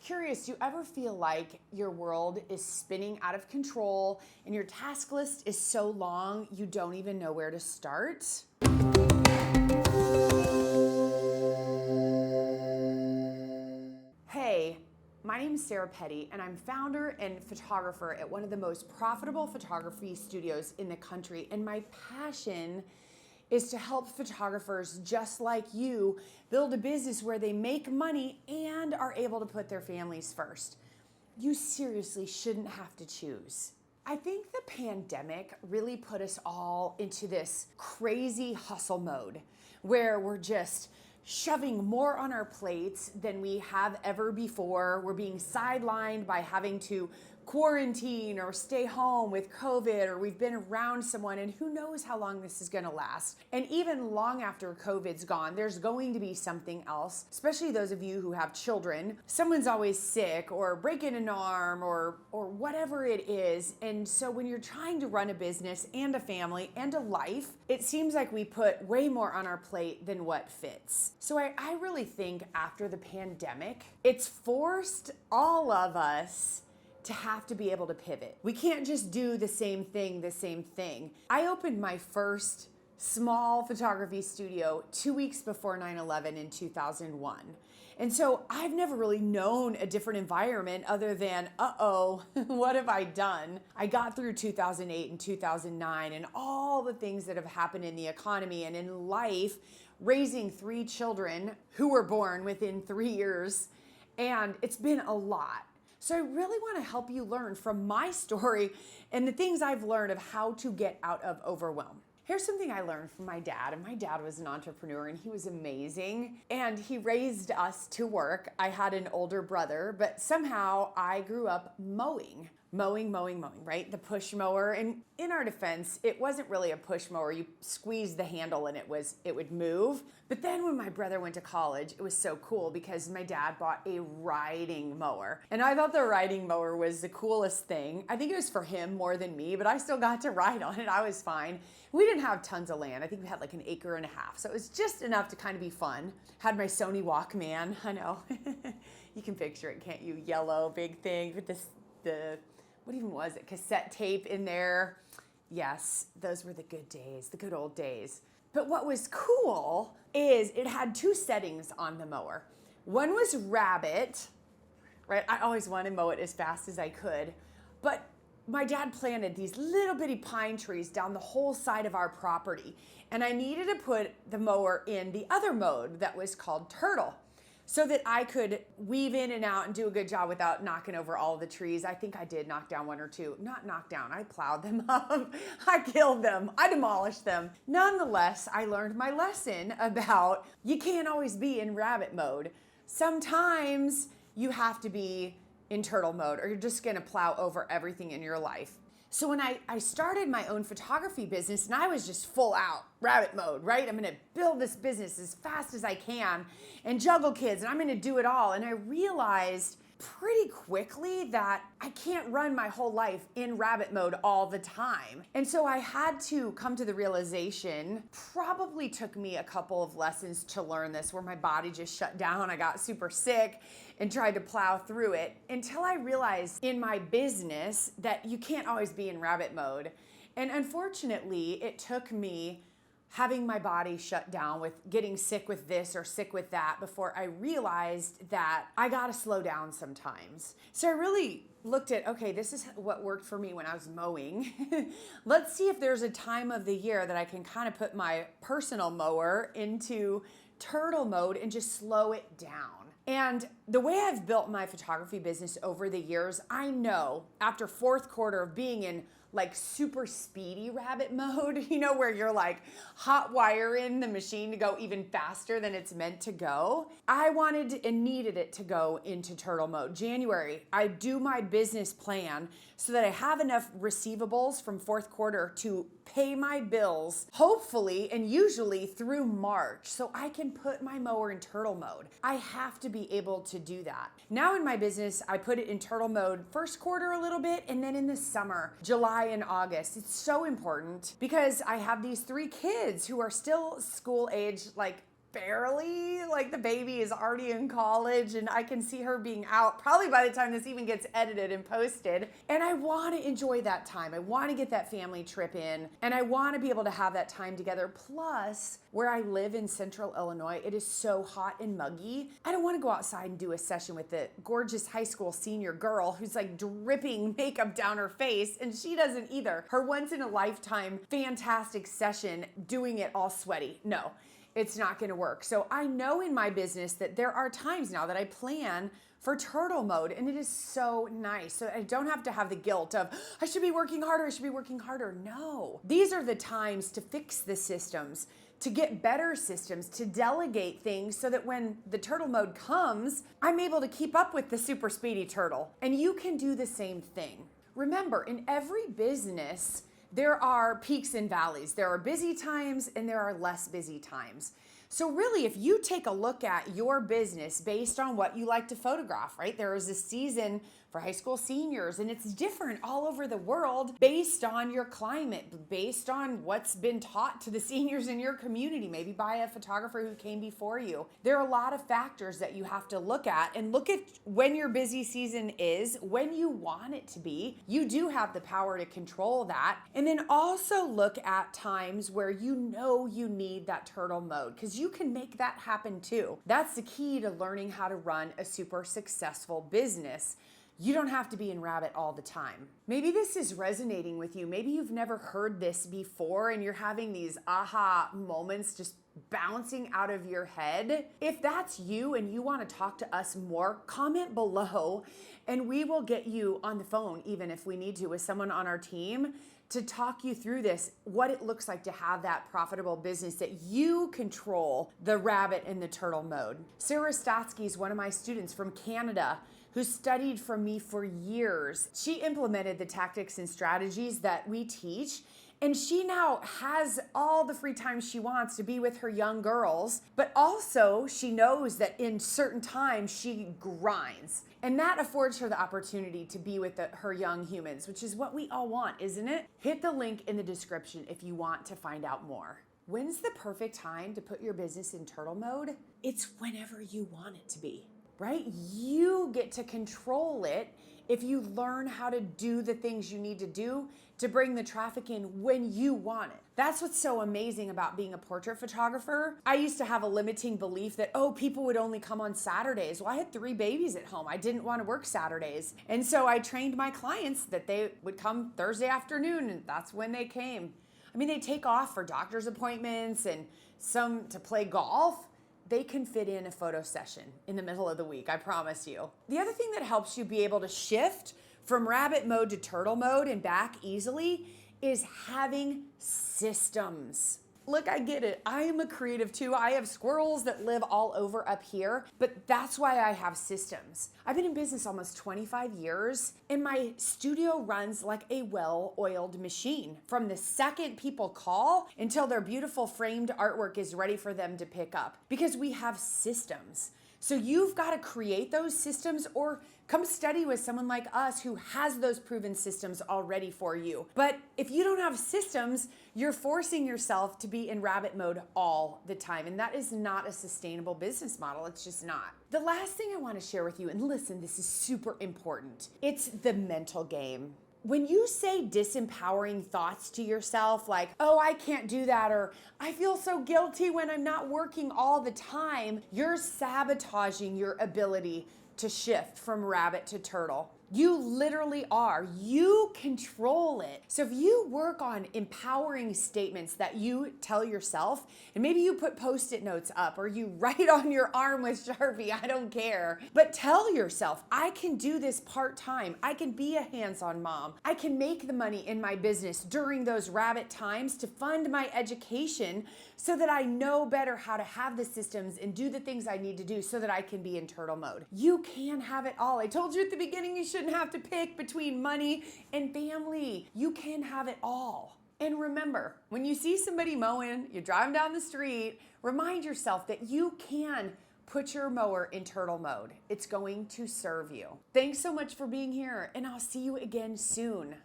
Curious, do you ever feel like your world is spinning out of control and your task list is so long you don't even know where to start? Hey, my name is Sarah Petty and I'm founder and photographer at one of the most profitable photography studios in the country, and my passion is to help photographers just like you build a business where they make money and are able to put their families first. You seriously shouldn't have to choose. I think the pandemic really put us all into this crazy hustle mode where we're just shoving more on our plates than we have ever before. We're being sidelined by having to quarantine or stay home with COVID, or we've been around someone, and who knows how long this is going to last. And even long after COVID's gone, there's going to be something else, especially those of you who have children. Someone's always sick or breaking an arm or whatever it is. And so when you're trying to run a business and a family and a life, it seems like we put way more on our plate than what fits. So I really think after the pandemic, it's forced all of us to have to be able to pivot. We can't just do the same thing. I opened my first small photography studio 2 weeks before 9/11 in 2001. And so I've never really known a different environment other than, what have I done? I got through 2008 and 2009 and all the things that have happened in the economy and in life, raising 3 children who were born within 3 years. And it's been a lot. So I really want to help you learn from my story and the things I've learned of how to get out of overwhelm. Here's something I learned from my dad, and my dad was an entrepreneur and he was amazing, and he raised us to work. I had an older brother, but somehow I grew up mowing, right? The push mower. And in our defense, it wasn't really a push mower. You squeezed the handle and it would move. But then when my brother went to college, it was so cool because my dad bought a riding mower. And I thought the riding mower was the coolest thing. I think it was for him more than me, but I still got to ride on it. I was fine. We didn't have tons of land. I think we had like 1.5 acres. So it was just enough to kind of be fun. Had my Sony Walkman. I know. You can picture it, can't you? Yellow, big thing with what even was it? Cassette tape in there. Yes, those were the good days, the good old days. But what was cool is it had 2 settings on the mower. One was rabbit, right? I always wanted to mow it as fast as I could. But my dad planted these little bitty pine trees down the whole side of our property. And I needed to put the mower in the other mode that was called turtle, so that I could weave in and out and do a good job without knocking over all the trees. I think I did knock down 1 or 2. Not knock down, I plowed them up. I killed them, I demolished them. Nonetheless, I learned my lesson about you can't always be in rabbit mode. Sometimes you have to be in turtle mode or you're just gonna plow over everything in your life. So when I started my own photography business, and I was just full out rabbit mode, right? I'm gonna build this business as fast as I can and juggle kids, and I'm gonna do it all. And I realized pretty quickly that I can't run my whole life in rabbit mode all the time. And so I had to come to the realization, probably took me a couple of lessons to learn this, where my body just shut down. I got super sick and tried to plow through it until I realized in my business that you can't always be in rabbit mode. And unfortunately, it took me having my body shut down with getting sick with this or sick with that before I realized that I gotta slow down sometimes. So I really looked at, okay, this is what worked for me when I was mowing. Let's see if there's a time of the year that I can kind of put my personal mower into turtle mode and just slow it down. And the way I've built my photography business over the years, I know after 4th quarter of being in like super speedy rabbit mode, where you're like hot wiring the machine to go even faster than it's meant to go. I wanted and needed it to go into turtle mode. January, I do my business plan so that I have enough receivables from 4th quarter to pay my bills, hopefully and usually through March, so I can put my mower in turtle mode. I have to be able to do that. Now in my business, I put it in turtle mode 1st quarter a little bit, and then in the summer, July and August. It's so important because I have these 3 kids who are still school age, like barely. Like the baby is already in college and I can see her being out probably by the time this even gets edited and posted. And I want to enjoy that time. I want to get that family trip in and I want to be able to have that time together. Plus, where I live in central Illinois, it is so hot and muggy. I don't want to go outside and do a session with the gorgeous high school senior girl who's like dripping makeup down her face, and she doesn't either. Her once in a lifetime fantastic session doing it all sweaty. No, it's not going to work. So I know in my business that there are times now that I plan for turtle mode, and it is so nice. So I don't have to have the guilt of, I should be working harder, I should be working harder. No, these are the times to fix the systems, to get better systems, to delegate things so that when the turtle mode comes, I'm able to keep up with the super speedy turtle. And you can do the same thing. Remember, in every business, there are peaks and valleys. There are busy times and there are less busy times. So really, if you take a look at your business based on what you like to photograph, right? There is a season for high school seniors and it's different all over the world based on your climate, based on what's been taught to the seniors in your community, maybe by a photographer who came before you. There are a lot of factors that you have to look at and look at when your busy season is, when you want it to be. You do have the power to control that. And then also look at times where you know you need that turtle mode because you can make that happen too. That's the key to learning how to run a super successful business. You don't have to be in rabbit all the time. Maybe this is resonating with you. Maybe you've never heard this before and you're having these aha moments just bouncing out of your head. If that's you and you want to talk to us more, comment below and we will get you on the phone, even if we need to, with someone on our team to talk you through this, what it looks like to have that profitable business that you control the rabbit and the turtle mode. Sarah Statsky is one of my students from Canada who studied from me for years. She implemented the tactics and strategies that we teach, and she now has all the free time she wants to be with her young girls, but also she knows that in certain times she grinds. And that affords her the opportunity to be with her young humans, which is what we all want, isn't it? Hit the link in the description if you want to find out more. When's the perfect time to put your business in turtle mode? It's whenever you want it to be, right? You get to control it if you learn how to do the things you need to do to bring the traffic in when you want it. That's what's so amazing about being a portrait photographer. I used to have a limiting belief that, oh, people would only come on Saturdays. Well, I had 3 babies at home. I didn't want to work Saturdays. And so I trained my clients that they would come Thursday afternoon, and that's when they came. I mean, they take off for doctor's appointments and some to play golf. They can fit in a photo session in the middle of the week, I promise you. The other thing that helps you be able to shift from rabbit mode to turtle mode and back easily is having systems. Look, I get it. I am a creative too. I have squirrels that live all over up here, but that's why I have systems. I've been in business almost 25 years, and my studio runs like a well-oiled machine. From the second people call until their beautiful framed artwork is ready for them to pick up, because we have systems. So you've got to create those systems or come study with someone like us who has those proven systems already for you. But if you don't have systems, you're forcing yourself to be in rabbit mode all the time. And that is not a sustainable business model. It's just not. The last thing I want to share with you, and listen, this is super important. It's the mental game. When you say disempowering thoughts to yourself, like, oh, I can't do that, or I feel so guilty when I'm not working all the time, you're sabotaging your ability to shift from rabbit to turtle. You literally are. You control it. So if you work on empowering statements that you tell yourself, and maybe you put Post-it notes up or you write on your arm with Sharpie, I don't care. But tell yourself, I can do this part-time. I can be a hands-on mom. I can make the money in my business during those rabbit times to fund my education so that I know better how to have the systems and do the things I need to do so that I can be in turtle mode. You can have it all. I told you at the beginning you shouldn't have to pick between money and family. You can have it all. And remember, when you see somebody mowing, you're driving down the street, remind yourself that you can put your mower in turtle mode. It's going to serve you. Thanks so much for being here, and I'll see you again soon.